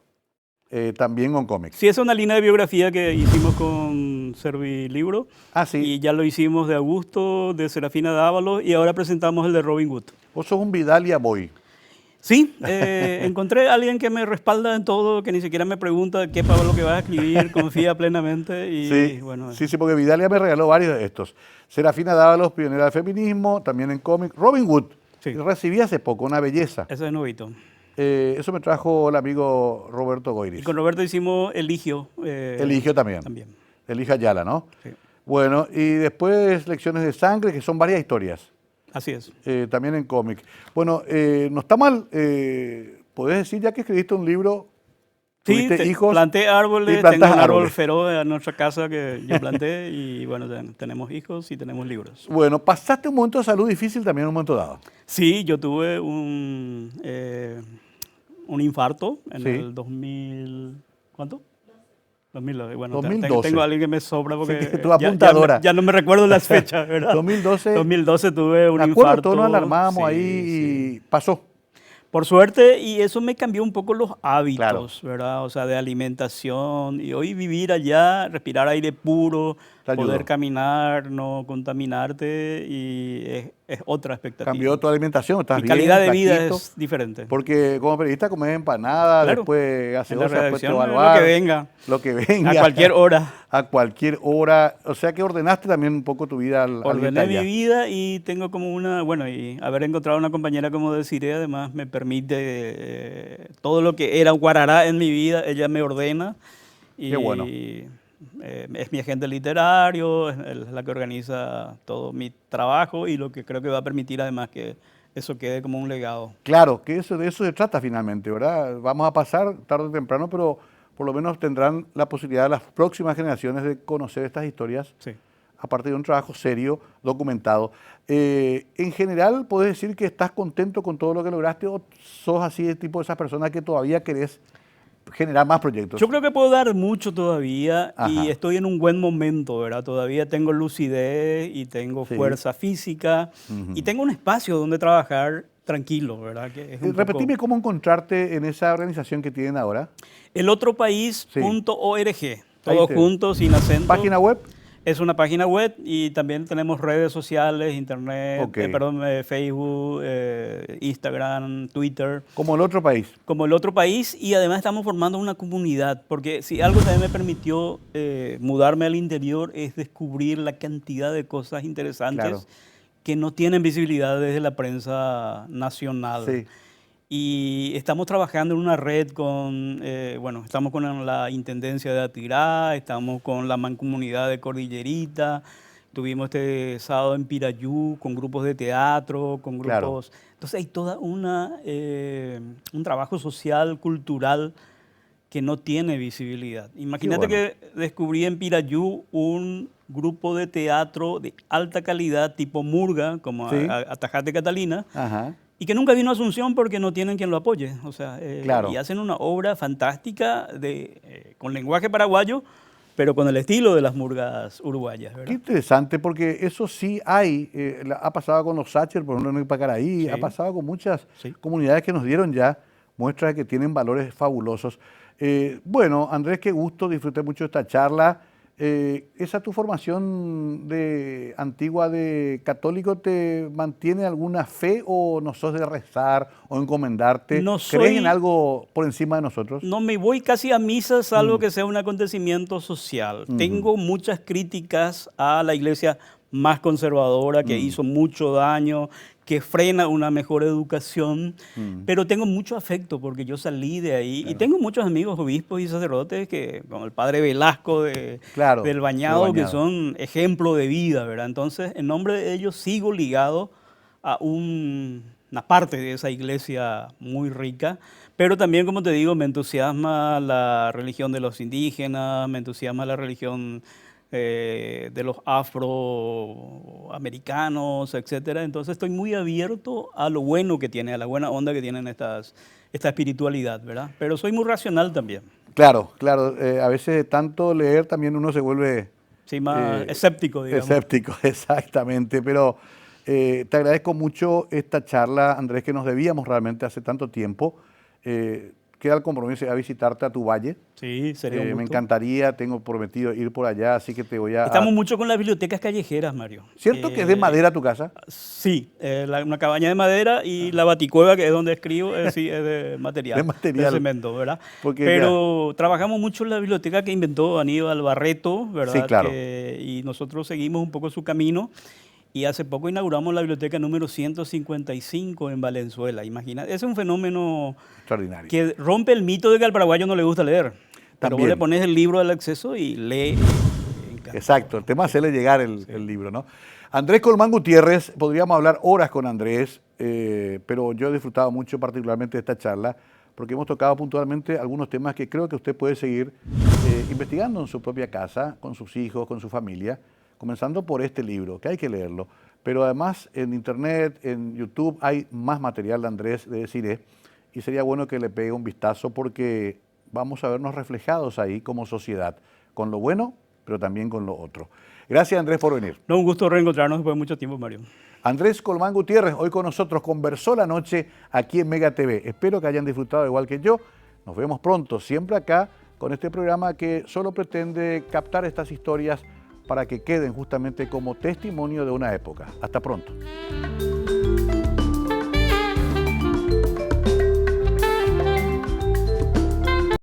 también con cómics. Sí, esa es una línea de biografía que hicimos con Servilibro. Ah, sí, Y ya lo hicimos de Augusto, de Serafina Dávalos y ahora presentamos el de Robin Hood. vos sos un Vidal y Boy. Sí, encontré a alguien que me respalda en todo, que ni siquiera me pregunta qué Pablo que vas a escribir, confía plenamente y Sí, bueno. sí, porque Vidal ya me regaló varios de estos. Serafina Dávalos, pionera del feminismo, también en cómic. Robin Hood, Sí. recibí hace poco, una belleza. Ese es novito. Eso me trajo el amigo Roberto Y Goiris. con Roberto hicimos Eligio. Eligio también. También. Eligio Ayala, ¿no? Sí. Bueno, y después Lecciones de Sangre, que son varias historias, Así es. también en cómic. Bueno, no está mal. ¿Podés decir, ya que escribiste un libro, Sí, tuviste hijos? planté árboles, y plantas tengo un árbol árboles? feroz en nuestra casa que yo planté y bueno, tenemos hijos y tenemos libros. Bueno, pasaste un momento de salud difícil también en un momento dado. Sí, yo tuve un infarto en Sí. el 2000, ¿cuánto? 2012. Bueno, 2012. tengo a alguien que me sobra porque Sí, tu apuntadora. ya no me recuerdo las fechas, ¿verdad? 2012. 2012 tuve un Me acuerdo, infarto. todos nos alarmábamos Sí, ahí sí. y pasó. Por suerte, y eso me cambió un poco los hábitos, Claro. ¿verdad? O sea, de alimentación. Y hoy vivir allá, respirar aire puro, Te ayudó. poder caminar, no contaminarte, y es otra expectativa. Cambió tu alimentación, estás Mi bien, calidad de vida flaquito. es diferente. Porque como periodista comes empanada, Claro. después En la gaseosa, después te redacción, va al lo bar. que venga, Lo que venga. a cualquier hora. A cualquier hora. O sea que ordenaste también un poco tu vida al Ordené mi allá. vida y tengo como y haber encontrado una compañera como Desiree además me permite todo lo que era guarará en mi vida, ella me ordena. Y, Qué bueno. es mi agente literario, es la que organiza todo mi trabajo y lo que creo que va a permitir además que eso quede como un legado. Claro, que de eso se trata finalmente, ¿verdad? Vamos a pasar tarde o temprano, pero por lo menos tendrán la posibilidad de las próximas generaciones de conocer estas historias Sí. a partir de un trabajo serio, documentado. En general, ¿puedes decir que estás contento con todo lo que lograste o sos así de tipo de esas personas que todavía querés generar más proyectos? Yo creo que puedo dar mucho todavía Ajá. y estoy en un buen momento, ¿verdad? Todavía tengo lucidez y tengo Sí. fuerza física y tengo un espacio donde trabajar tranquilo, ¿verdad? Que es un Repetime poco... cómo encontrarte en esa organización que tienen ahora. Elotropaís.org, Ahí todo te- junto, sin acento. Página web. Es una página web y también tenemos redes sociales, internet, Ok. Facebook, Instagram, Twitter, Como el otro país. como El Otro País, y además estamos formando una comunidad, porque si algo también me permitió mudarme al interior es descubrir la cantidad de cosas interesantes Claro. que no tienen visibilidad desde la prensa nacional. Sí. Y estamos trabajando en una red con, estamos con la Intendencia de Atirá, estamos con la Mancomunidad de Cordillerita, tuvimos este sábado en Pirayú con grupos de teatro, con Claro. grupos... Entonces hay toda un trabajo social, cultural, que no tiene visibilidad. Imagínate bueno. que descubrí en Pirayú un grupo de teatro de alta calidad, tipo Murga, como Sí. Atajate Catalina, Ajá. y que nunca vino a Asunción porque no tienen quien lo apoye. O sea, Claro. y hacen una obra fantástica con lenguaje paraguayo, pero con el estilo de las murgas uruguayas, Qué ¿verdad? interesante, porque eso sí hay, ha pasado con los Sacher, por ejemplo, en Ipacaraí, Sí. ha pasado con muchas Sí. comunidades que nos dieron ya muestras de que tienen valores fabulosos. Bueno, Andrés, qué gusto, disfruté mucho esta charla. ¿Esa tu formación de antigua de católico te mantiene alguna fe o no sos de rezar o encomendarte? No ¿Crees soy- en algo por encima de nosotros? No me voy casi a misa salvo que sea un acontecimiento social. Tengo muchas críticas a la iglesia más conservadora que hizo mucho daño, que frena una mejor educación, pero tengo mucho afecto porque yo salí de ahí y tengo muchos amigos obispos y sacerdotes que, como el padre Velasco Claro, del del Bañado, que Bañado. son ejemplo de vida, ¿verdad? Entonces, en nombre de ellos sigo ligado a una parte de esa iglesia muy rica, pero también, como te digo, me entusiasma la religión de los indígenas, me entusiasma la religión de los afroamericanos, etcétera. Entonces estoy muy abierto a lo bueno que tiene, a la buena onda que tienen esta espiritualidad, ¿verdad? Pero soy muy racional también, Claro, claro. A veces de tanto leer también uno se vuelve sí, más Eh, escéptico, digamos. escéptico, exactamente. Pero te agradezco mucho esta charla, Andrés, que nos debíamos realmente hace tanto tiempo. Queda el compromiso de visitarte a tu valle. Sí, sería un Me gusto. encantaría, tengo prometido ir por allá, así que te voy a... Estamos mucho con las bibliotecas callejeras, Mario. ¿Cierto que es de madera tu casa? Sí, una cabaña de madera y la baticueva, que es donde escribo, sí, es de material, De material. de cemento, ¿verdad? Porque, Pero trabajamos mucho en la biblioteca que inventó Aníbal Barreto, ¿verdad? Sí, claro. Y nosotros seguimos un poco su camino. Y hace poco inauguramos la biblioteca número 155 en Valenzuela. Imagina, es un fenómeno Extraordinario. que rompe el mito de que al paraguayo no le gusta leer. Pero vos También. le pones el libro al acceso y lee. encantado. Exacto, el tema es hacerle llegar el libro, ¿no? Andrés Colmán Gutiérrez, podríamos hablar horas con Andrés, pero yo he disfrutado mucho particularmente de esta charla, porque hemos tocado puntualmente algunos temas que creo que usted puede seguir investigando en su propia casa, con sus hijos, con su familia, comenzando por este libro, que hay que leerlo. Pero además en internet, en YouTube, hay más material de Andrés de Desiré, y sería bueno que le pegue un vistazo porque vamos a vernos reflejados ahí como sociedad, con lo bueno, pero también con lo otro. Gracias, Andrés, por venir. No, un gusto reencontrarnos después de mucho tiempo, Mario. Andrés Colmán Gutiérrez, hoy con nosotros, conversó la noche aquí en Mega TV. Espero que hayan disfrutado igual que yo. Nos vemos pronto, siempre acá, con este programa que solo pretende captar estas historias para que queden justamente como testimonio de una época. Hasta pronto.